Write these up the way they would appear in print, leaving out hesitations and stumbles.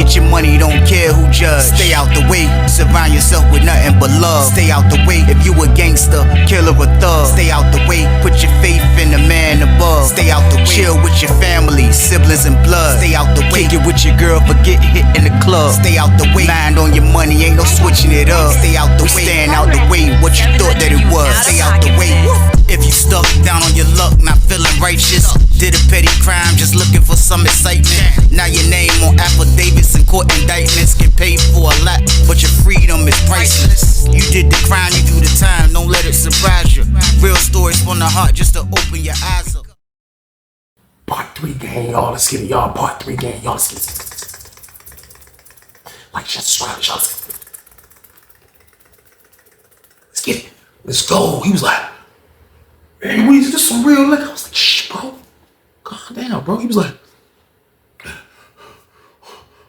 Get your money, don't care who judge. Stay out the way, surround yourself with nothing but love. Stay out the way, if you a gangster, killer or thug. Stay out the way, put your faith in the man above. Stay out the way, chill with your family, siblings and blood. Stay out the way, kick it with your girl, forget hit in the club. Stay out the way, mind on your money, ain't no switching it up. Stay out the way, stand out the way, what you thought that it was. Stay out the way. If you stuck down on your luck, not feeling righteous, did a petty crime, just looking for some excitement. Now your name on affidavits and court indictments, get paid for a lot, but your freedom is priceless. You did the crime, you do the time, don't let it surprise you. Real stories from the heart, just to open your eyes up. Part 3 gang, y'all. Let's get it, y'all. Part 3 gang, y'all. Let's get it. Like, share, subscribe, y'all. Let's get it. Let's go. He was like, "Hey, Weezy, this some real liquor." I was like, "Shh, bro. Calm down, bro." He was like,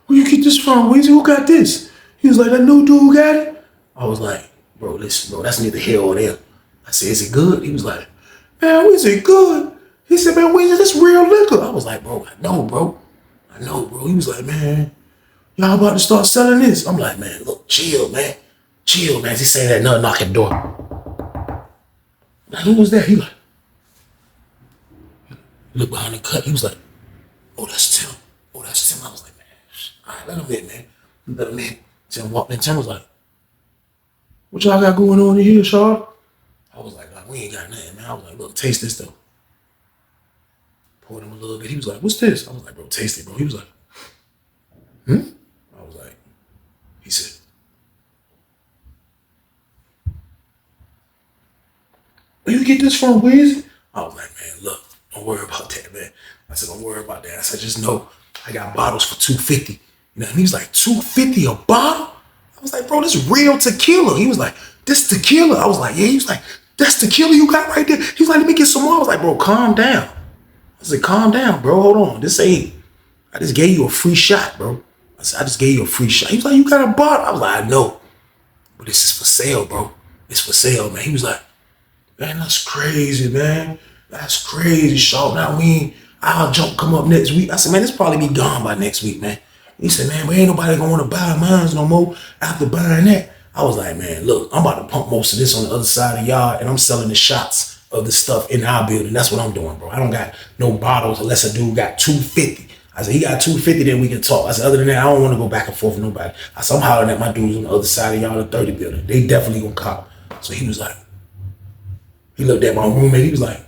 "Where you get this from, Weezy? Who got this?" He was like, "That new dude got it." I was like, "Bro, listen, bro, that's neither here or there." I said, "Is it good?" He was like, "Man, is it good?" He said, "Man, Weezy, this real liquor." I was like, "Bro, I know, bro. I know, bro." He was like, "Man, y'all about to start selling this." I'm like, "Man, look, chill, man. Chill, man." He saying that, nothing, knock at the door. Like, who was that? He like, look behind the cut. He was like, "Oh, that's Tim. Oh, that's Tim." I was like, "Man, all right, let him in, man. Let him in." Tim walked in. Tim was like, "What y'all got going on in here, Shaw?" I was like, "We ain't got nothing, man." I was like, "Look, taste this, though." Poured him a little bit. He was like, "What's this?" I was like, "Bro, taste it, bro." He was like, I was like, he said, "Where you get this from, Weezy?" I was like, "Man, look, don't worry about that, man." I said, "Don't worry about that." I said, "Just know I got bottles for $250. You know, and he was like, $250 a bottle? I was like, "Bro, this real tequila." He was like, "This tequila?" I was like, "Yeah." He was like, "That's tequila you got right there?" He was like, "Let me get some more." I was like, "Bro, calm down." I said, "Calm down, bro. Hold on. This ain't, I just gave you a free shot, bro." I said, "I just gave you a free shot." He was like, "You got a bottle?" I was like, "I know, but this is for sale, bro. It's for sale, man." He was like, "Man, that's crazy, man. That's crazy, Shaw. Now I'll jump come up next week." I said, "Man, this probably be gone by next week, man." He said, "Man, but ain't nobody gonna wanna buy mines no more after buying that." I was like, "Man, look, I'm about to pump most of this on the other side of the yard, and I'm selling the shots of the stuff in our building. That's what I'm doing, bro. I don't got no bottles unless a dude got $250. I said, "He got $250, then we can talk." I said, "Other than that, I don't want to go back and forth with nobody." I said, "I'm hollering at my dudes on the other side of y'all, the 30 building. They definitely gonna cop." So he was like, he looked at my roommate. He was like,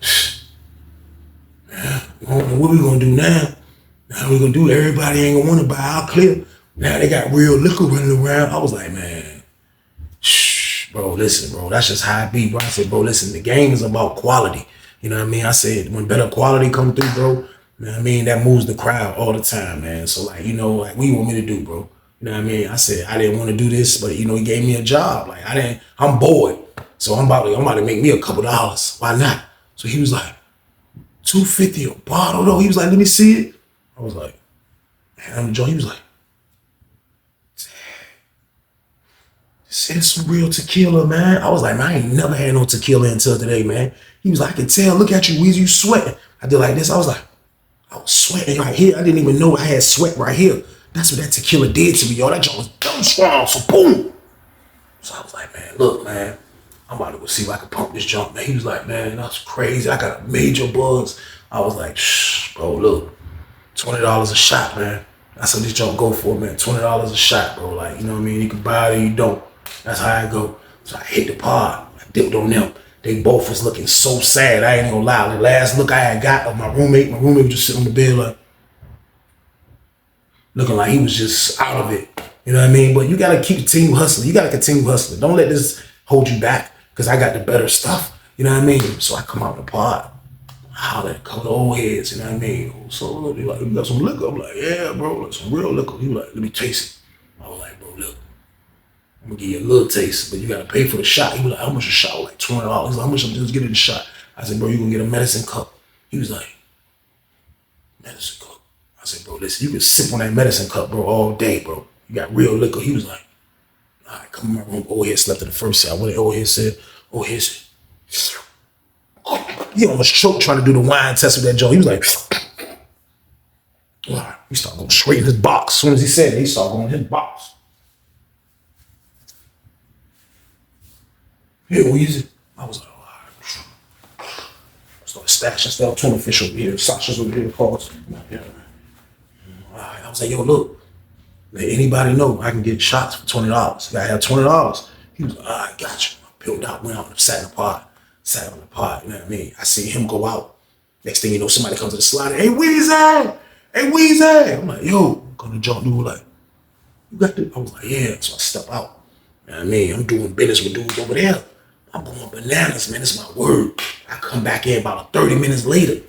"Man, what we gonna do now? Now we gonna do? Everybody ain't gonna want to buy our clear. Now they got real liquor running around." I was like, "Man, shh, bro, listen, bro. That's just how it be, bro." I said, "Bro, listen, the game is about quality. You know what I mean?" I said, "When better quality come through, bro, you know what I mean, that moves the crowd all the time, man. So, like, you know, like, what you want me to do, bro?" You know what I mean? I said, "I didn't want to do this, but, you know, he gave me a job. Like, I'm bored. So I'm about to make me a couple dollars. Why not?" So he was like, $250 a bottle, though. He was like, "Let me see it." I was like, "Man, I'm enjoying." He was like, "This is some real tequila, man." I was like, "Man, I ain't never had no tequila until today, man." He was like, "I can tell. Look at you, Weezy, you sweating." I did like this. I was like, I was sweating right here. I didn't even know I had sweat right here. That's what that tequila did to me, y'all. That joint was dumb strong, so boom. So I was like, "Man, look, man, I'm about to go see if I can pump this junk, man." He was like, "Man, that's crazy. I got major bugs." I was like, "Shh, bro, look, $20 a shot, man. That's what this junk go for, man. $20 a shot, bro. Like, you know what I mean? You can buy it or you don't. That's how I go." So I hit the pod. I dipped on them. They both was looking so sad. I ain't gonna lie. The last look I had got of my roommate was just sitting on the bed, like, looking like he was just out of it. You know what I mean? But you gotta continue hustling. You gotta continue hustling. Don't let this hold you back, because I got the better stuff. You know what I mean? So I come out the pod, holler at a couple of old heads, you know what I mean? So they like, "You got some liquor?" I'm like, "Yeah, bro, like some real liquor." He was like, "Let me taste it." I was like, "Bro, look, I'm gonna give you a little taste, but you gotta pay for the shot." He was like, "How much a shot?" I was like, $20. He's like, "How much I'm just getting the shot?" I said, "Bro, you gonna get a medicine cup." He was like, "Medicine cup?" I said, "Bro, listen, you can sip on that medicine cup, bro, all day, bro. You got real liquor." He was like, "All right, come in my room." Old head slept in the first set. What did old head said? Old head said, he almost choked trying to do the wine test with that joint. He was like, "All right, He started going straight in his box. As soon as he said it, he started going in his box. Here, Weezy. I was like, all right. Started stashing stuff. Tuna fish over here. Sasha's over here. Pause. Yeah. All right. I was like, yo, look. Let anybody know I can get shots for $20. I have $20. He was like, all right, got you. I peeled out, went out and sat in the pod. Sat on the pod, you know what I mean? I see him go out. Next thing you know, somebody comes to the slider. Hey, Weezy! Hey, Weezy! I'm like, yo, gonna jump dude like, you got this? I was like, yeah. So I step out. You know what I mean? I'm doing business with dudes over there. I'm going bananas, man. It's my word. I come back in about 30 minutes later.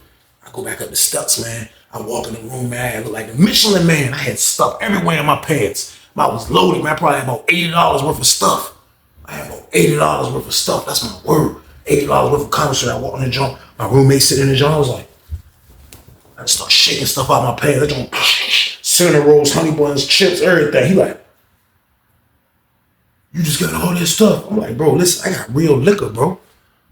I go back up the steps, man. I walk in the room, man. I look like the Michelin man. I had stuff everywhere in my pants. I was loaded, man. I probably had about $80 worth of stuff. I had about $80 worth of stuff. That's my word. $80 worth of condoms. I walked in the joint. My roommate sitting in the joint. I was like, I just start shaking stuff out of my pants. I joint, cinnamon rolls, honey buns, chips, everything. He like, you just got all this stuff. I'm like, bro, listen, I got real liquor, bro.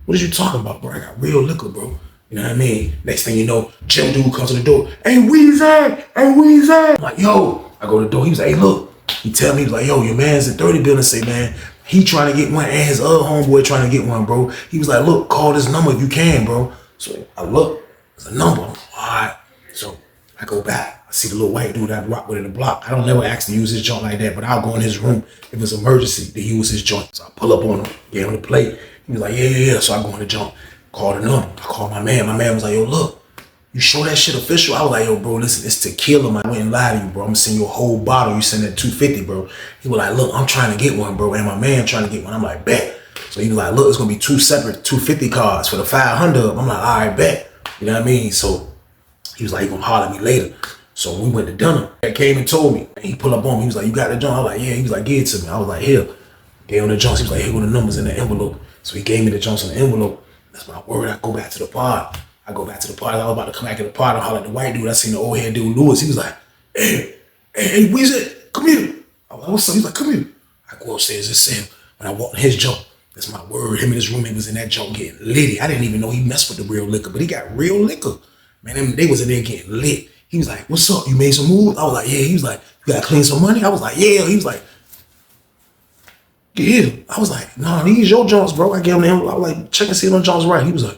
What are you talking about, bro? I got real liquor, bro. You know what I mean? Next thing you know, Jim dude comes to the door. Hey, Weezy! Hey, Weezy! I'm like, yo. I go to the door. He was like, hey, look. He tell me, he was like, yo, your man's in 30 building. Say, man, he trying to get one and his other homeboy trying to get one, bro. He was like, look, call this number if you can, bro. So I look. There's a number. I'm like, all right. So I go back. I see the little white dude I rock with in the block. I don't never ask to use his joint like that, but I'll go in his room if it's an emergency to use his joint. So I pull up on him, get him to play. He was like, yeah. So I go in the joint, call the number. I call my man. My man was like, yo, look, you sure that shit official? I was like, yo, bro, listen, it's tequila, man. I wouldn't lie to you, bro. I'm gonna send you a whole bottle. You send that $250, bro. He was like, look, I'm trying to get one, bro. And my man trying to get one. I'm like, bet. So he was like, look, it's gonna be two separate 250 cards for the 500. I'm like, all right, bet. You know what I mean? So he was like, he gonna holler at me later. So we went to dinner. He came and told me. And he pulled up on me. He was like, you got the joint? I was like, yeah. He was like, give it to me. I was like, here. Gave him the joints. He was like, here go the numbers in the envelope. So he gave me the joints in the envelope. That's my word. I go back to the pod. I was about to come back in the pod and holler at the white dude. I seen the old head dude, Lewis. He was like, hey, Weezy, come here. I was like, what's up? He's like, come here. I go upstairs and see him. When I walked in his joint, that's my word. Him and his roommate was in that joint getting litty. I didn't even know he messed with the real liquor, but he got real liquor. Man, they was in there getting lit. He was like, what's up? You made some moves? I was like, yeah. He was like, you gotta clean some money? I was like, yeah. He was like, yeah. I was like, nah, these your joints, bro. I gave him the envelope. I was like, check and see if them joints right. He was like,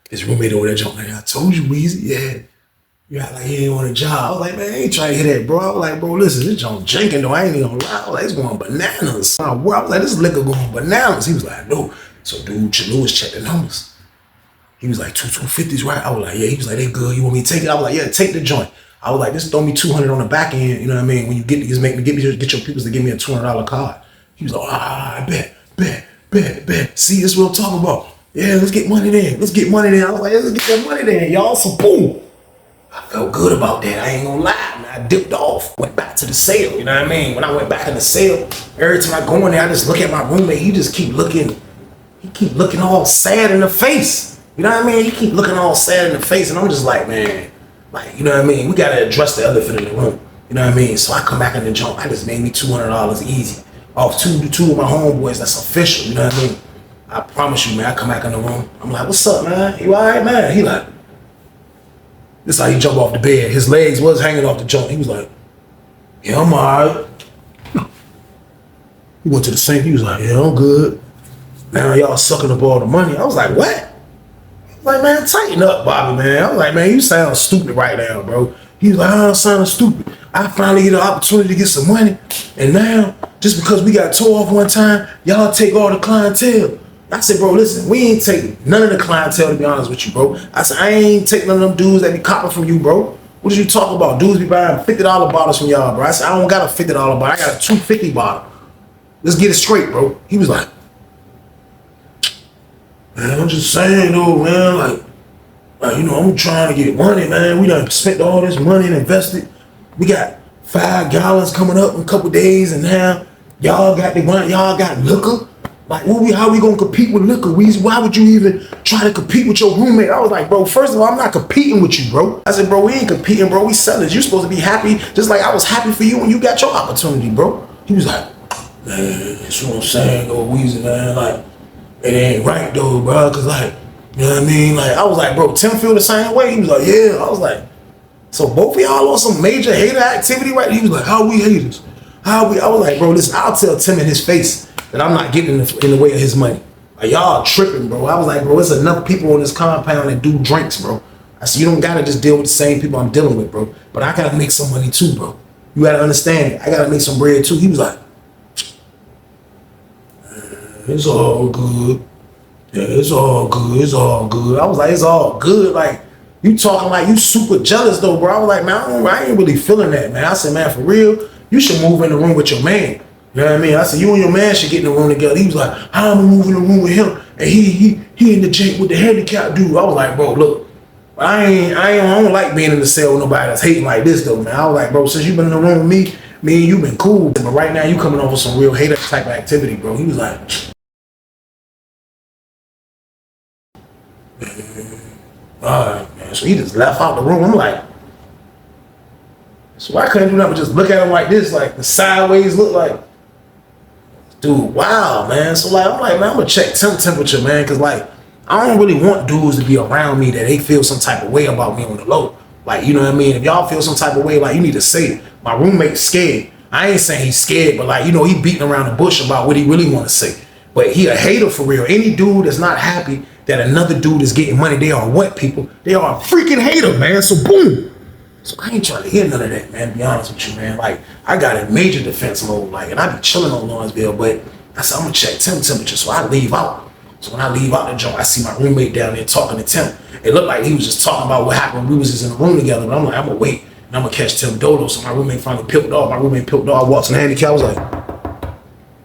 his roommate over there joint, like, I told you, Weezy, yeah. You act like he ain't on a job. I was like, man, I ain't trying to hear that, bro. I was like, bro, listen, this joint drinking though. I ain't even gonna lie. I was like, it's going bananas. I was like, this liquor going bananas. He was like, no. So dude, Lewis checked the numbers. He was like, 250s, right? I was like, yeah. He was like, they good. You want me to take it? I was like, yeah, take the joint. I was like, just throw me 200 on the back end. You know what I mean? When you get these, get your peoples to give me a $200 card. He was like, I bet. See, this is what I'm talking about. Yeah, let's get money there. I was like, let's get that money there, y'all. So boom. I felt good about that. I ain't gonna lie, man. I dipped off, went back to the sale. You know what I mean? When I went back to the sale, every time I go in there, I just look at my roommate. He just keep looking all sad in the face. You know what I mean? He keep looking all sad in the face, and I'm just like, man, like, you know what I mean? We gotta address the elephant in the room. You know what I mean? So I come back in the joint. I just made me $200 easy off two of my homeboys. That's official. You know what I mean? I promise you, man. I come back in the room. I'm like, what's up, man? You all right, man? He like, this is how he jumped off the bed. His legs was hanging off the joint. He was like, yeah, I'm all right. He went to the sink. He was like, yeah, I'm good. Now y'all sucking up all the money. I was like, what? I was like, man, tighten up, Bobby, man. I was like, man, you sound stupid right now, bro. He was like, I don't sound stupid. I finally get an opportunity to get some money. And now, just because we got tore off one time, y'all take all the clientele. I said, bro, listen, we ain't take none of the clientele, to be honest with you, bro. I said, I ain't take none of them dudes that be copping from you, bro. What did you talk about? Dudes be buying $50 bottles from y'all, bro. I said, I don't got a $50 bottle. I got a $250 bottle. Let's get it straight, bro. He was like, man, I'm just saying, though, man, like, you know, I'm trying to get money, man. We done spent all this money and invested. We got 5 gallons coming up in a couple days, and now y'all got the money, y'all got liquor. Like, how we gonna compete with liquor? Why would you even try to compete with your roommate? I was like, bro, first of all, I'm not competing with you, bro. I said, bro, we ain't competing, bro. We sellers. You supposed to be happy, just like I was happy for you when you got your opportunity, bro. He was like, man, that's what I'm saying, though, Weezy, man. Like, it ain't right, though, bro. Cause like, you know what I mean? Like, I was like, bro, Tim feel the same way. He was like, yeah. I was like, So both of y'all on some major hater activity, right? He was like, how we haters? How we? I was like, bro, listen, I'll tell Tim in his face that I'm not getting in the way of his money. Like, y'all tripping, bro. I was like, bro, there's enough people on this compound that do drinks, bro. I said, you don't gotta just deal with the same people I'm dealing with, bro. But I gotta make some money too, bro. You gotta understand it. I gotta make some bread too. He was like, it's all good. Yeah, it's all good. It's all good. I was like, it's all good. Like, you talking like you super jealous though, bro. I was like, man, I ain't really feeling that, man. I said, man, for real, you should move in the room with your man. You know what I mean? I said, you and your man should get in the room together. He was like, how am I moving in the room with him? And he in the jank with the handicap dude. I was like, bro, look, I don't like being in the cell with nobody that's hating like this though, man. I was like, bro, since you been in the room with me and you been cool. But right now you coming off with some real hater type of activity, bro. He was like, all right, man. So he just left out the room. I'm like, so I couldn't do nothing but just look at him like this, like the sideways look like, dude, wow, man. So like, I'm like, man, I'm gonna check temp temperature, man, because like, I don't really want dudes to be around me that they feel some type of way about me on the low. Like, you know what I mean? If y'all feel some type of way, like, you need to say it. My roommate's scared. I ain't saying he's scared, but like, you know, he beating around the bush about what he really want to say. But he a hater for real. Any dude that's not happy that another dude is getting money, they are what, people? They are a freaking hater, man. So boom. So I ain't trying to hear none of that, man, to be honest with you, man. Like, I got a major defense mode, like, and I be chilling on Lawrenceville, but I said, I'm gonna check temp temperature, so I leave out. So when I leave out the joint, I see my roommate down there talking to Tim. It looked like he was just talking about what happened when we was just in the room together, but I'm like, I'm gonna wait, and I'm gonna catch Tim Dodo. So my roommate finally peeled off. My roommate peeled off, walks in the handicap, I was like,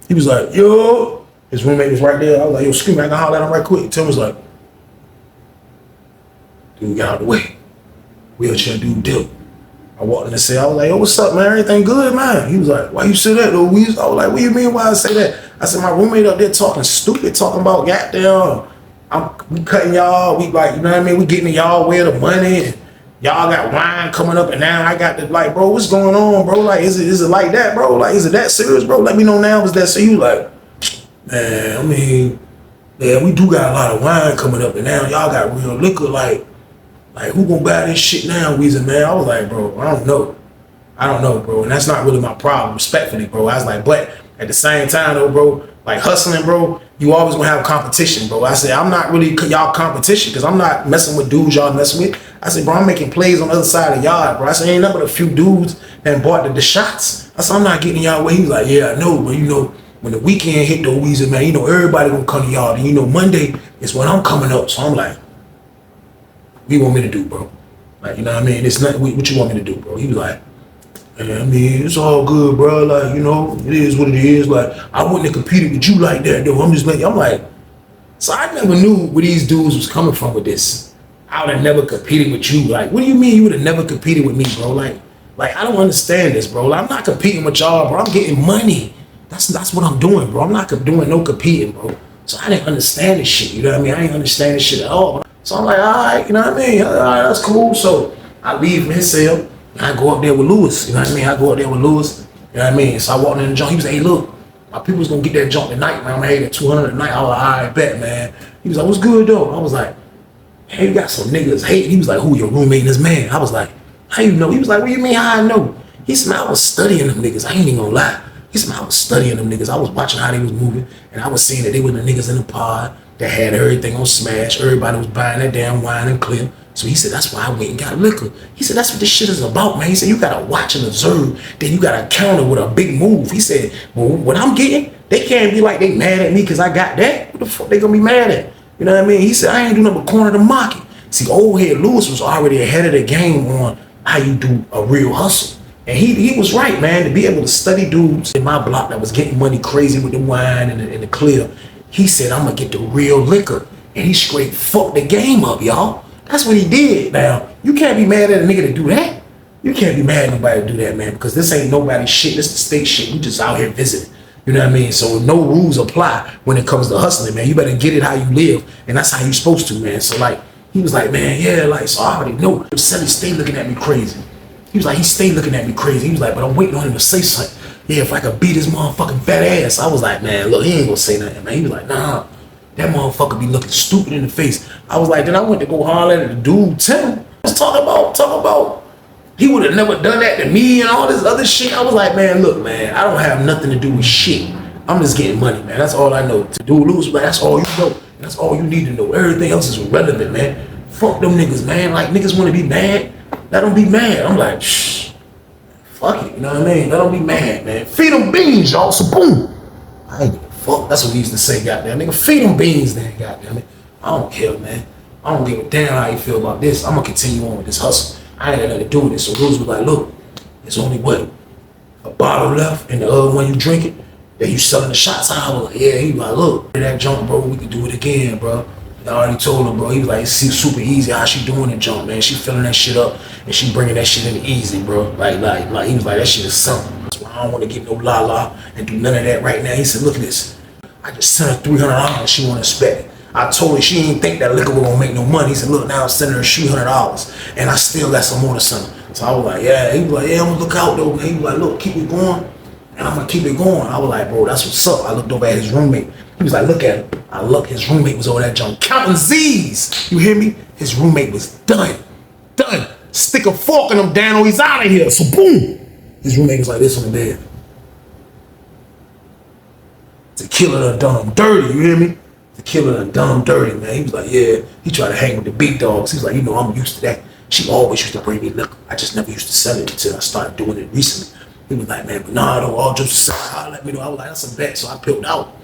he was like, yo. His roommate was right there. I was like, yo, scream, I can holler at him right quick. Tim was like, dude, get out of the way. Wheelchair dude dip. I walked in the cell. I was like, yo, what's up, man? Everything good, man? He was like, why you say that, though, Weez? I was like, what do you mean why I say that? I said, my roommate up there talking stupid, talking about goddamn, we cutting y'all, we like, you know what I mean? We getting y'all where the money, and y'all got wine coming up, and now I got the, like, bro, what's going on, bro? Like, is it like that, bro? Like, is it that serious, bro? Let me know now, is that serious? He was like, man, I mean, yeah, we do got a lot of wine coming up, and now y'all got real liquor, like who gonna buy this shit now, Weezy, man? I was like, bro, I don't know, bro, and that's not really my problem, respectfully, bro. I was like, but at the same time, though, bro, like hustling, bro, you always gonna have competition, bro. I said, I'm not really y'all competition, because I'm not messing with dudes y'all messing with. I said, bro, I'm making plays on the other side of the yard, bro. I said, ain't nothing but a few dudes that bought the shots. I said, I'm not getting y'all way. He was like, yeah, I know, but you know, when the weekend hit, though, Weezy, man, you know, everybody gonna come to y'all, and you know, Monday is when I'm coming up, so I'm like, what you want me to do, bro? Like, you know what I mean? It's not what you want me to do, bro. He was like, hey, I mean, it's all good, bro. Like, you know, it is what it is. Like, I wouldn't have competed with you like that, though. I'm like, so I never knew where these dudes was coming from with this. I would have never competed with you. Like, what do you mean you would have never competed with me, bro? Like I don't understand this, bro. Like, I'm not competing with y'all, bro. I'm getting money. That's what I'm doing, bro. I'm not doing no competing, bro. So I didn't understand this shit. You know what I mean? I didn't understand this shit at all. So I'm like, all right, you know what I mean? All right, that's cool. So I leave from his cell, and I go up there with Lewis. You know what I mean? I go up there with Lewis. You know what I mean? So I walked in the joint. He was like, hey, look, my people's gonna get that joint tonight, man. I'm gonna hit at 200 tonight. I was like, all right, bet, man. He was like, what's good, though? I was like, hey, you got some niggas hating. He was like, who, your roommate and his man? I was like, how you know? He was like, what do you mean how I know? He said, I was studying them niggas. I ain't even gonna lie. He said, I was studying them niggas. I was watching how they was moving, and I was seeing that they were the niggas in the pod that had everything on smash. Everybody was buying that damn wine and clear. So he said, that's why I went and got liquor. He said, that's what this shit is about, man. He said, you gotta watch and observe, then you gotta counter with a big move. He said, well, what I'm getting, they can't be like they mad at me because I got that. What the fuck they gonna be mad at? You know what I mean? He said, I ain't do nothing but corner the market. See, old head Lewis was already ahead of the game on how you do a real hustle. And he was right, man, to be able to study dudes in my block that was getting money crazy with the wine and the clear. He said, I'm gonna get the real liquor. And he straight fucked the game up, y'all. That's what he did. Now, you can't be mad at a nigga to do that. You can't be mad at nobody to do that, man, because this ain't nobody's shit. This the state shit. We just out here visiting. You know what I mean? So no rules apply when it comes to hustling, man. You better get it how you live, and that's how you supposed to, man. So, like, he was like, man, yeah, like, so I already know. Selly stayed looking at me crazy. He was like, he stayed looking at me crazy. He was like, but I'm waiting on him to say something. Yeah, if I could beat his motherfucking fat ass. I was like, man, look, he ain't gonna say nothing, man. He was like, nah, that motherfucker be looking stupid in the face. I was like, then I went to go holler at the dude, Tim. Let's talk about He would have never done that to me and all this other shit. I was like, man, look, man, I don't have nothing to do with shit. I'm just getting money, man. That's all I know. To do lose, man, that's all you know. That's all you need to know. Everything else is irrelevant, man. Fuck them niggas, man. Like, niggas want to be mad. Let them be mad. I'm like, shh. Fuck it, you know what I mean? Let them be mad, man. Feed them beans, y'all. So boom. I ain't give a fuck. That's what we used to say, goddamn nigga. Feed them beans, then, goddamn it. I don't care, man. I don't give a damn how you feel about this. I'm gonna continue on with this hustle. I ain't got nothing to do with it. So Rose was like, look, there's only what? A bottle left, and the other one you drink it, then you selling the shots. I was like, yeah. He was like, look, that junk, bro, we can do it again, bro. I already told him, bro. He was like, it's super easy how she doing the jump, man. She filling that shit up and she bringing that shit in easy, bro. Like he was like, that shit is something. That's why I don't want to get no la and do none of that right now. He said, look at this. I just sent her $300. She want to spend it. I told her she didn't think that liquor was gonna make no money. He said, look, now I'm sending her $300 and I still got some more to send her. So I was like, yeah. He was like, yeah, I'm gonna look out though, man. He was like, look, keep it going. And I'm gonna keep it going. I was like, bro, that's what's up. I looked over at his roommate. He was like, look at him. I looked, his roommate was over that junk counting Z's. You hear me? His roommate was done. Stick a fork in him, Dan, or he's out of here. So boom. His roommate was like this on the bed. Tequila done done him dirty, you hear me? Tequila done done him dirty, man. He was like, yeah. He tried to hang with the big dogs. He was like, you know, I'm used to that. She always used to bring me liquor. I just never used to sell it until I started doing it recently. He was like, man, but nah, don't all jokes aside, let me know. I was like, that's a bet. So I peeled out.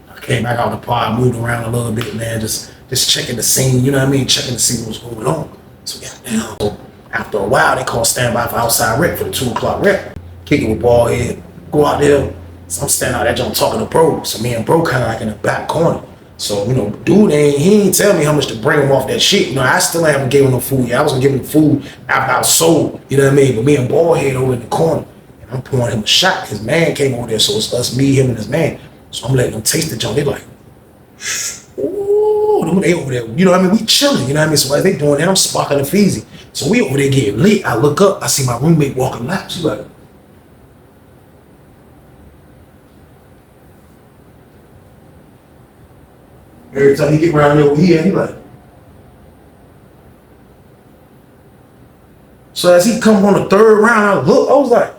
I came back out the pod, moved around a little bit, man, just checking the scene, you know what I mean? Checking to see what's going on. So goddamn. So after a while, they called standby for outside rep for the 2 o'clock rep. Kick it with ball head, go out there. So I'm standing out there joint talking to bro. So me and bro kind of like in the back corner. So, you know, dude, he ain't tell me how much to bring him off that shit. You know, I still haven't given him no food yet. I was gonna give him food after I was sold, you know what I mean? But me and Ballhead over in the corner, and I'm pouring him a shot. His man came over there, so it's us, me, him, and his man. So I'm letting them taste the junk. They like, ooh, they over there. You know what I mean? We chilling, you know what I mean? So as they doing that, I'm sparking the feezy. So we over there getting lit. I look up, I see my roommate walking laps. She's like, every time he get around there over here, he like. So as he come on the third round, I look, I was like,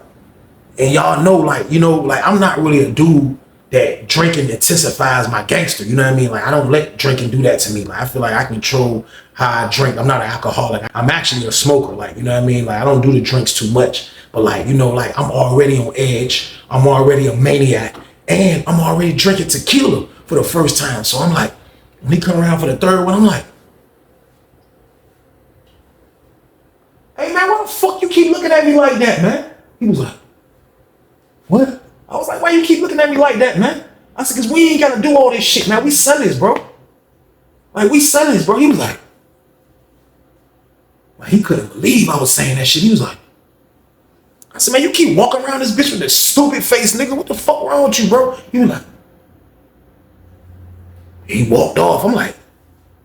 and y'all know, like, you know, like I'm not really a dude that drinking intensifies my gangster, you know what I mean? Like I don't let drinking do that to me. Like I feel like I control how I drink. I'm not an alcoholic. I'm actually a smoker, like, you know what I mean? Like I don't do the drinks too much, but like, you know, like I'm already on edge. I'm already a maniac and I'm already drinking tequila for the first time. So I'm like, when he come around for the third one, I'm like, hey man, why the fuck you keep looking at me like that, man? He was like, what? I was like, why you keep looking at me like that, man? I said, cause we ain't gotta do all this shit, man. We selling this, bro. Like, we selling this, bro. He was like he couldn't believe I was saying that shit. He was like, I said, man, you keep walking around this bitch with this stupid face, nigga. What the fuck wrong with you, bro? He was like, he walked off. I'm like,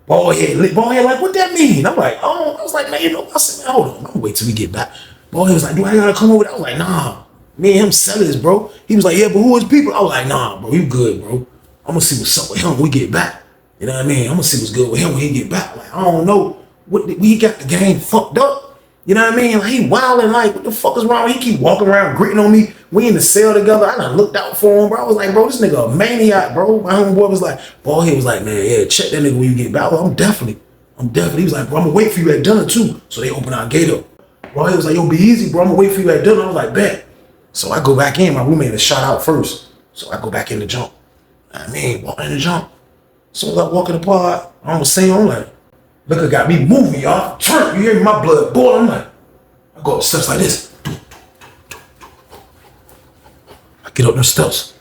Ballhead, like, what that mean? I'm like, oh, I was like, man, you know, I said, man, hold on, I'm gonna wait till we get back. Ballhead was like, do I gotta come over there? I was like, nah, me and him selling this, bro. He was like, yeah, but who is people? I was like, nah, bro, you good, bro. I'm gonna see what's up with him when we get back. You know what I mean? I'm gonna see what's good with him when he get back. Like, I don't know what we got the game fucked up. You know what I mean? Like, he wilding, like, what the fuck is wrong? He keep walking around gritting on me. We in the cell together. I done looked out for him, bro. I was like, bro, this nigga a maniac, bro. My homeboy was like, Ballhead was like, man, yeah, check that nigga when you get back. Well, I'm definitely. He was like, bro, I'm gonna wait for you at dinner too. So they open our gate up. Ballhead was like, yo, be easy, bro. I'm gonna wait for you at dinner. I was like, bet. So I go back in. My roommate is shot out first. So I go back in the jump. I mean, walking in the jump. So as I walk in the pod, I'm saying, I'm like, liquor got me moving, y'all. Turn, you hear me? My blood boil. I'm like, I go up the steps like this. I get up them steps.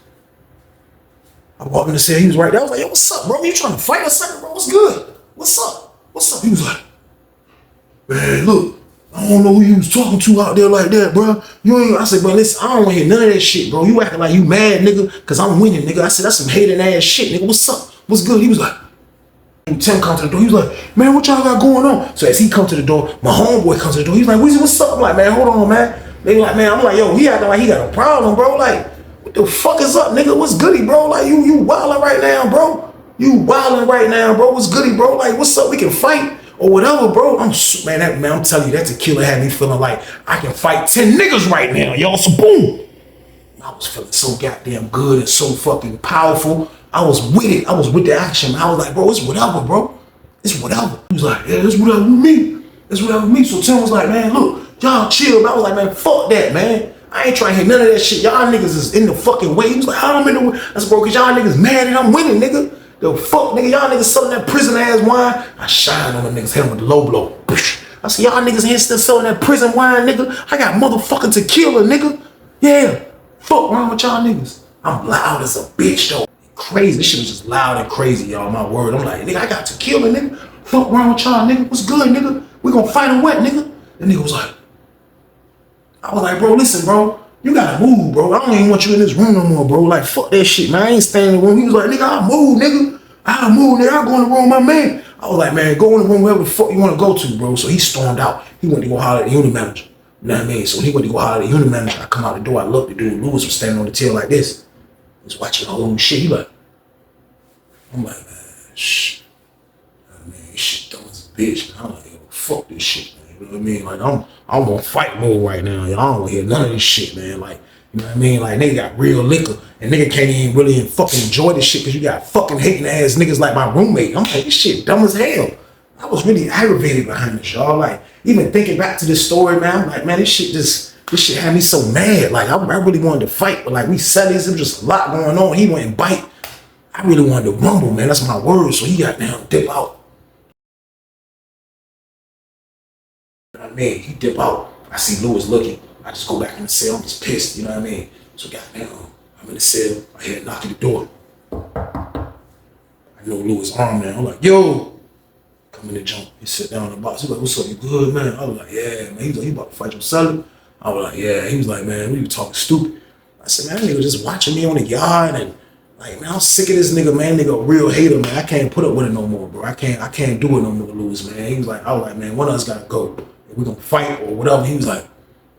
I walk in the cell. He was right there. I was like, yo, what's up, bro? You trying to fight or something, bro? What's good? What's up? What's up? He was like, man, look, I don't know who you was talking to out there like that, bro. You ain't. I said, bro, listen, I don't want to hear none of that shit, bro. You acting like you mad, nigga, because I'm winning, nigga. I said, that's some hating ass shit, nigga. What's up? What's good? He was like, Tim come to the door. He was like, man, what y'all got going on? So as he come to the door, my homeboy comes to the door. He's like, Weezy, what's up? I'm like, man, hold on, man. They like, man, I'm like, yo, he acting like he got a problem, bro. Like, what the fuck is up, nigga? What's goody, bro? Like, you wilding right now, bro. You wilding right now, bro. What's goody, bro? Like, what's up? We can fight. or whatever, bro. I'm telling you, that tequila had me feeling like I can fight 10 niggas right now, y'all. So boom. I was feeling so goddamn good and so fucking powerful. I was with it. I was with the action. I was like, bro, it's whatever, bro. It's whatever. He was like, yeah, it's whatever with me. It's whatever with me. So Tim was like, man, look, y'all chill. I was like, man, fuck that, man. I ain't trying to hear none of that shit. Y'all niggas is in the fucking way. He was like, how I'm in the way? I said, bro, cause y'all niggas mad and I'm winning, nigga. The fuck, nigga, y'all niggas selling that prison ass wine. I shine on the niggas, hit him with the low blow. I said, y'all niggas here still selling that prison wine, nigga. I got motherfucking tequila, nigga. Yeah. Fuck wrong with y'all niggas? I'm loud as a bitch though. Crazy. This shit was just loud and crazy, y'all. My word. I'm like, nigga, I got tequila, nigga. Fuck wrong with y'all, nigga? What's good, nigga? We gonna fight or what, nigga? The nigga was like, I was like, bro, listen, bro. You gotta move, bro. I don't even want you in this room no more, bro. Like, fuck that shit, man. I ain't staying in the room. He was like, nigga, I'll move, nigga. I'll move, nigga. I'll go in the room with my man. I was like, man, go in the room wherever the fuck you wanna go to, bro. So he stormed out. He went to go holler at the unit manager. You know what I mean? So when he went to go holler at the unit manager, I come out the door, I look, the dude Lewis was standing on the tail like this. He was watching the whole shit. He like, I'm like, man, shh. I mean, shit dumb as a bitch. I'm like, yo, fuck this shit, man. You know what I mean? Like, I'm on fight mode right now. Y'all don't want to hear none of this shit, man. Like, you know what I mean? Like, nigga got real liquor, and nigga can't even really fucking enjoy this shit because you got fucking hating ass niggas like my roommate. I'm like, this shit dumb as hell. I was really aggravated behind this, y'all. Like, even thinking back to this story, man, I'm like, man, this shit had me so mad. Like, I really wanted to fight, but like, we said this, there was just a lot going on. He went and bite. I really wanted to rumble, man. That's my word. So he got down, dip out. I mean, he dip out. I see Lewis looking. I just go back in the cell. I'm just pissed, you know what I mean? So goddamn, I'm in the cell. I hear a knock at the door. I know Lewis' arm, man. I'm like, yo. Come in the jump. He sit down in the box. He's like, what's up? You good, man? I was like, yeah, man. He was like, you about to fight your son? I was like, yeah. He was like, man, we were talking stupid. I said, man, that nigga was just watching me on the yard and like, man, I'm sick of this nigga, man. Nigga a real hater, man. I can't put up with it no more, bro. I can't do it no more, Lewis, man. He was like, I was like, man, one of us gotta go. We're gonna fight or whatever. He was like,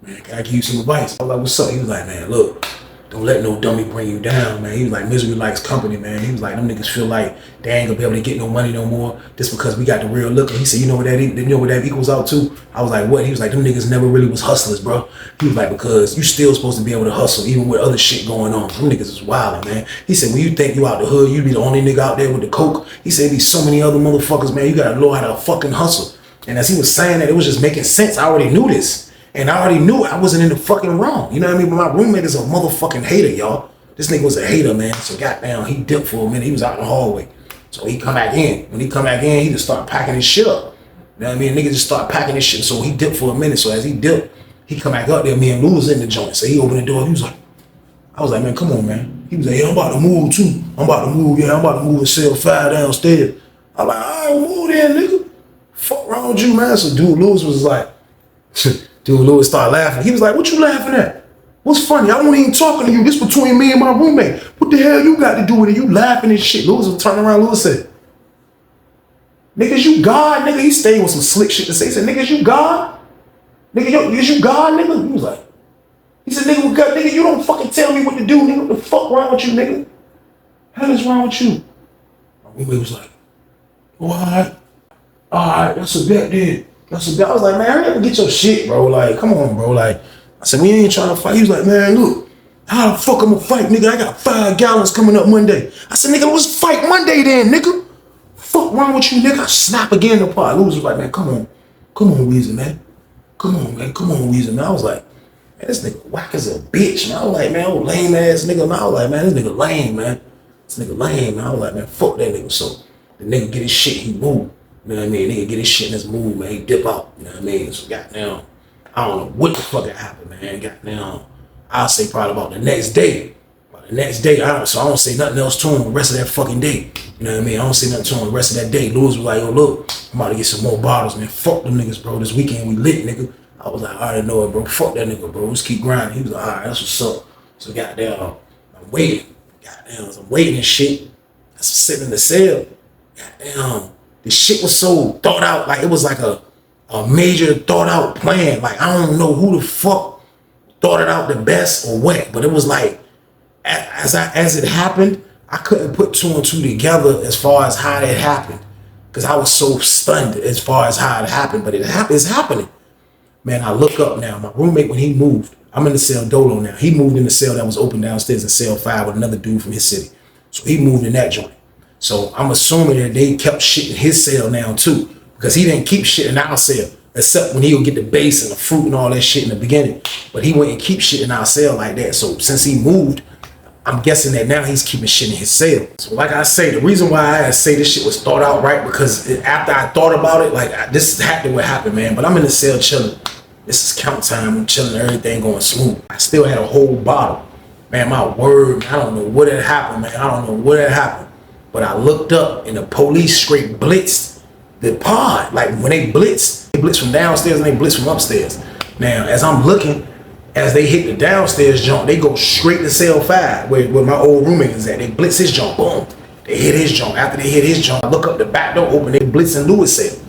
man, can I give you some advice? I was like, what's up? He was like, man, look, don't let no dummy bring you down, man. He was like, misery likes company, man. He was like, them niggas feel like they ain't gonna be able to get no money no more just because we got the real liquor. He said, you know what that equals out to? I was like, what? He was like, them niggas never really was hustlers, bro. He was like, because you still supposed to be able to hustle even with other shit going on. Them niggas is wildin', man. He said, when you think you out the hood, you be the only nigga out there with the coke. He said, be so many other motherfuckers, man. You gotta learn how to fucking hustle. And as he was saying that, it was just making sense. I already knew this. And I already knew I wasn't in the fucking wrong. You know what I mean? But my roommate is a motherfucking hater, y'all. This nigga was a hater, man. So goddamn, he dipped for a minute. He was out in the hallway. So he come back in. When he come back in, he just start packing his shit up. You know what I mean? Nigga just start packing his shit. So he dipped for a minute. So as he dipped, he come back up there. Me and Lou was in the joint. So he opened the door. He was like, I was like, man, come on, man. He was like, yeah, I'm about to move too. I'm about to move. Yeah, I'm about to move and sell 5 downstairs. I'm like, all right, move there, nigga. Fuck wrong with you, man? So dude Lewis was like, dude Lewis started laughing. He was like, what you laughing at? What's funny? I wasn't even talking to you. This between me and my roommate. What the hell you got to do with it? You laughing and shit. Lewis was turning around. Lewis said, niggas, you God, nigga. He stayed with some slick shit to say. He said, niggas, you God? Nigga, is you God, nigga? He was like, he said, nigga, you don't fucking tell me what to do, nigga. What the fuck wrong with you, nigga? Hell is wrong with you? My roommate was like, all right, that's a bet then. That's a bet. I was like, man, hurry up and get your shit, bro. Like, come on, bro. Like, I said, we ain't trying to fight. He was like, man, look, how the fuck I'm gonna fight, nigga? I got 5 gallons coming up Monday. I said, nigga, let's fight Monday then, nigga. Fuck wrong with you, nigga? I snap again in the pot. Lewis was like, man, come on, Weezy, man. Come on, Weezy, man. I was like, man, this nigga whack as a bitch, man. I was like, man, old lame ass nigga. Man. I was like, man, this nigga lame, man. Man. I was like, man, fuck that nigga. So the nigga get his shit, he move. You know what I mean? Nigga get his shit in his move, man. He dip out. You know what I mean? So goddamn, I don't know what the fuck happened, man. Goddamn, I'll say probably about the next day. So I don't say nothing else to him the rest of that fucking day. You know what I mean? I don't say nothing to him the rest of that day. Lewis was like, yo, look, I'm about to get some more bottles, man. Fuck them niggas, bro. This weekend we lit, nigga. I was like, I already know it, bro. Fuck that nigga, bro. Let's keep grinding. He was like, all right, that's what's up. So goddamn, I'm waiting. Goddamn, I'm waiting and shit. I was sitting in the cell. Goddamn, the shit was so thought out. Like, it was like a major thought out plan. Like, I don't know who the fuck thought it out the best or what, but it was like, as it happened, I couldn't put 2 and 2 together as far as how that happened. because I was so stunned as far as how it happened, but it's happening. Man, I look up now. My roommate, when he moved, I'm in the cell Dolo now. He moved in the cell that was open downstairs in cell 5 with another dude from his city. So he moved in that joint. So I'm assuming that they kept shit in his cell now too, because he didn't keep shit in our cell, except when he would get the base and the fruit and all that shit in the beginning. But he wouldn't keep shit in our cell like that. So since he moved, I'm guessing that now he's keeping shit in his cell. So like I say, the reason why I say this shit was thought out right, because after I thought about it, like this is exactly what happened, man. But I'm in the cell chilling. This is count time. I'm chilling, everything going smooth. I still had a whole bottle. Man, my word, man, I don't know what had happened, man. I don't know what had happened. But I looked up and the police straight blitzed the pod. Like when they blitz from downstairs and they blitz from upstairs. Now, as I'm looking, as they hit the downstairs jump, they go straight to cell 5 where my old roommate is at. They blitz his jump, boom. They hit his jump. After they hit his jump, I look up, the back door open, they blitz in Lewis' cell.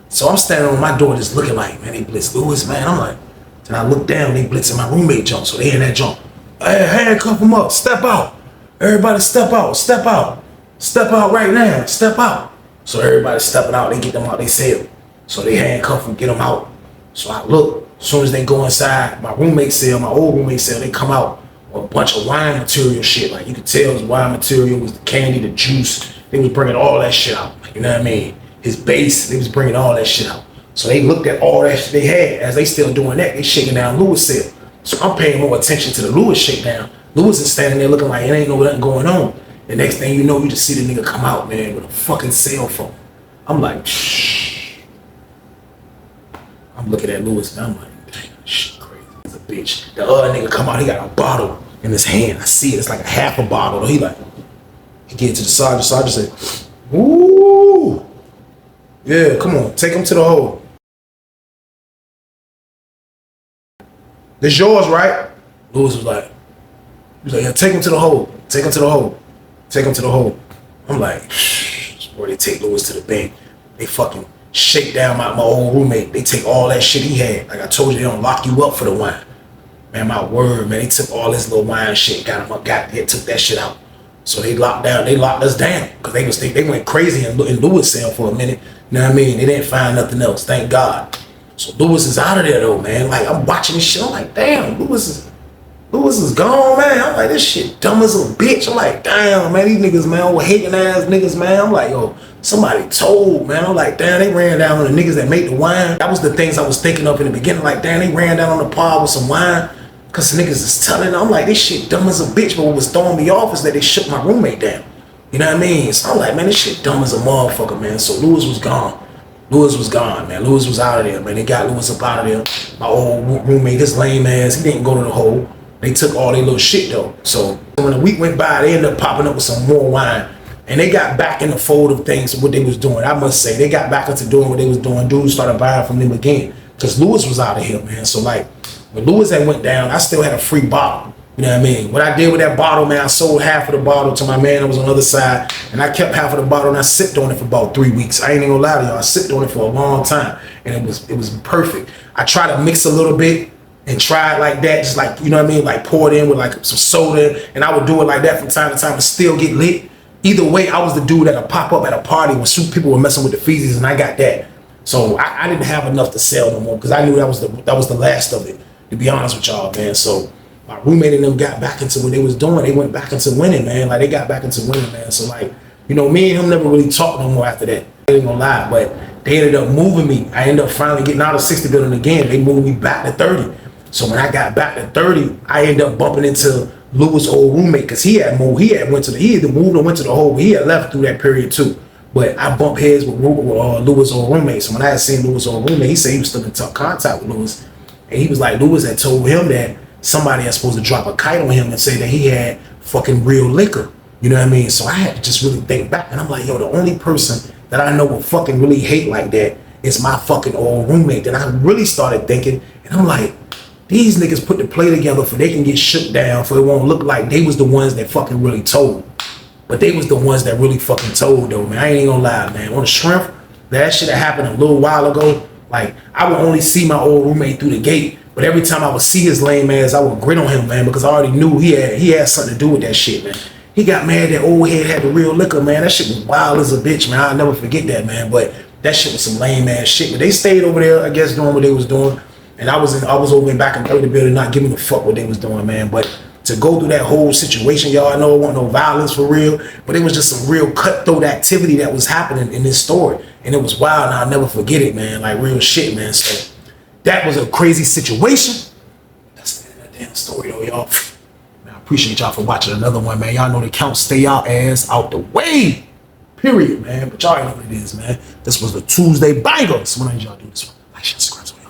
So I'm standing on my door just looking like, man, they blitz Lewis, man. I'm like, then I look down, they blitz in my roommate jump. So they in that jump. Hey, handcuff him up, step out. Everybody step out, step out. Step out right now, step out. So everybody stepping out, they get them out they cell. So they handcuff them, get them out. So I look, as soon as they go inside my roommate cell, my old roommate cell, they come out with a bunch of wine material shit. Like you could tell it was wine material, it was the candy, the juice. They was bringing all that shit out, you know what I mean? His base, they was bringing all that shit out. So they looked at all that shit they had. As they still doing that, they shaking down Lewis' cell. So I'm paying more attention to the Lewis shakedown. Lewis is standing there looking like it ain't no nothing going on. The next thing you know, you just see the nigga come out, man, with a fucking cell phone. I'm like, shh. I'm looking at Lewis and I'm like, dang, shit crazy. He's a bitch. The other nigga come out, he got a bottle in his hand. I see it, it's like a half a bottle. He like, he get to the sergeant. Sergeant say, ooh. Yeah, come on, take him to the hole. This yours, right? Lewis was like, yeah, take him to the hole. Take him to the hole. Take him to the hole. I'm like, shh. Boy, they take Lewis to the bank. They fucking shake down my old roommate. They take all that shit he had. Like I told you, they don't lock you up for the wine. Man, my word, man, they took all this little wine shit, got him up, took that shit out. So they locked us down. Because they went crazy in Lewis' cell for a minute. You know what I mean? They didn't find nothing else, thank God. So Lewis is out of there though, man. Like I'm watching this shit, I'm like, damn, Lewis is gone, man. I'm like, this shit dumb as a bitch. I'm like, damn, man, these niggas, man, old hating ass niggas, man. I'm like, yo, somebody told, man. I'm like, damn, they ran down on the niggas that make the wine. That was the things I was thinking of in the beginning. Like, damn, they ran down on the pod with some wine. Cause niggas is telling. I'm like, this shit dumb as a bitch. But what was throwing me off is that they shook my roommate down. You know what I mean? So I'm like, man, this shit dumb as a motherfucker, man. So Lewis was gone. Lewis was gone, man. Lewis was out of there, man. They got Lewis up out of there. My old roommate, this lame ass, he didn't go to the hole. They took all their little shit though. So when the week went by, they ended up popping up with some more wine. And they got back in the fold of things, what they was doing. I must say, they got back into doing what they was doing. Dudes started buying from them again. Because Lewis was out of here, man. So like, when Lewis had went down, I still had a free bottle. You know what I mean? What I did with that bottle, man, I sold half of the bottle to my man that was on the other side. And I kept half of the bottle and I sipped on it for about 3 weeks. I ain't even gonna lie to y'all. I sipped on it for a long time. And it was perfect. I tried to mix a little bit and try it like that, just like, you know what I mean? Like pour it in with like some soda. And I would do it like that from time to time and still get lit. Either way, I was the dude that'll pop up at a party when people were messing with the feezies and I got that. So I didn't have enough to sell no more because I knew that was the last of it, to be honest with y'all, man. So my roommate and them got back into what they was doing. They went back into winning, man. Like they got back into winning, man. So like, you know, me and him never really talked no more after that. I ain't gonna lie, but they ended up moving me. I ended up finally getting out of 60 building again. They moved me back to 30. So when I got back to 30, I ended up bumping into Lewis' old roommate because he had moved. He either moved or went to the hole. He had left through that period too. But I bumped heads with Lewis' old roommate. So when I had seen Lewis' old roommate, he said he was still in contact with Lewis. And he was like, Lewis had told him that somebody had supposed to drop a kite on him and say that he had fucking real liquor. You know what I mean? So I had to just really think back. And I'm like, yo, the only person that I know would fucking really hate like that is my fucking old roommate. Then I really started thinking, and I'm like, these niggas put the play together for they can get shook down for it won't look like they was the ones that fucking really told. But they was the ones that really fucking told though, man. I ain't gonna lie, man. On the shrimp, that shit that happened a little while ago, like I would only see my old roommate through the gate, but every time I would see his lame ass, I would grit on him, man, because I already knew he had something to do with that shit, man. He got mad that old head had the real liquor, man. That shit was wild as a bitch, man. I'll never forget that, man. But that shit was some lame ass shit. But they stayed over there, I guess, doing what they was doing. And I was over in back in the building, not giving a fuck what they was doing, man. But to go through that whole situation, y'all, I know it wasn't no violence for real, but it was just some real cutthroat activity that was happening in this story. And it was wild, and I'll never forget it, man. Like real shit, man. So that was a crazy situation. That's the end of that damn story, though, y'all. Man, I appreciate y'all for watching another one, man. Y'all know the count. Stay out ass out the way. Period, man. But y'all know what it is, man. This was the Tuesday banger. So when y'all do this one? Like, share, subscribe, so y'all.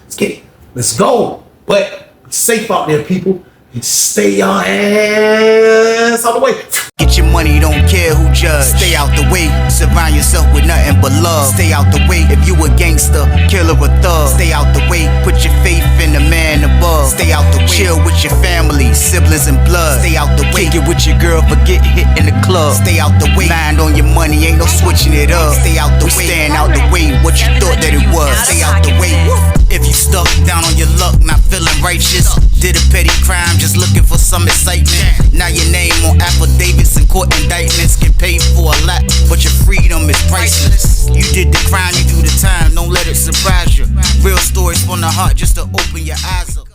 Let's get it. Let's go. But be safe out there, people. And stay your ass out the way. Get your money, don't care who judge. Stay out the way, surround yourself with nothing but love. Stay out the way if you a gangster, killer or thug. Stay out the way, put your faith in the man above. Stay out the way, chill with your family, siblings and blood. Stay out the way, kick it with your girl, forget hit in the club. Stay out the way, mind on your money, ain't no switching it up. Stay out the way, stand out the way, what you thought that it was. Stay out the way, if you stuck down on your luck, not feeling righteous. Did a petty crime, just looking for some excitement. Now your name on affidavits and court indictments. Get paid for a lot, but your freedom is priceless. You did the crime, you do the time, don't let it surprise you. Real stories from the heart, just to open your eyes up.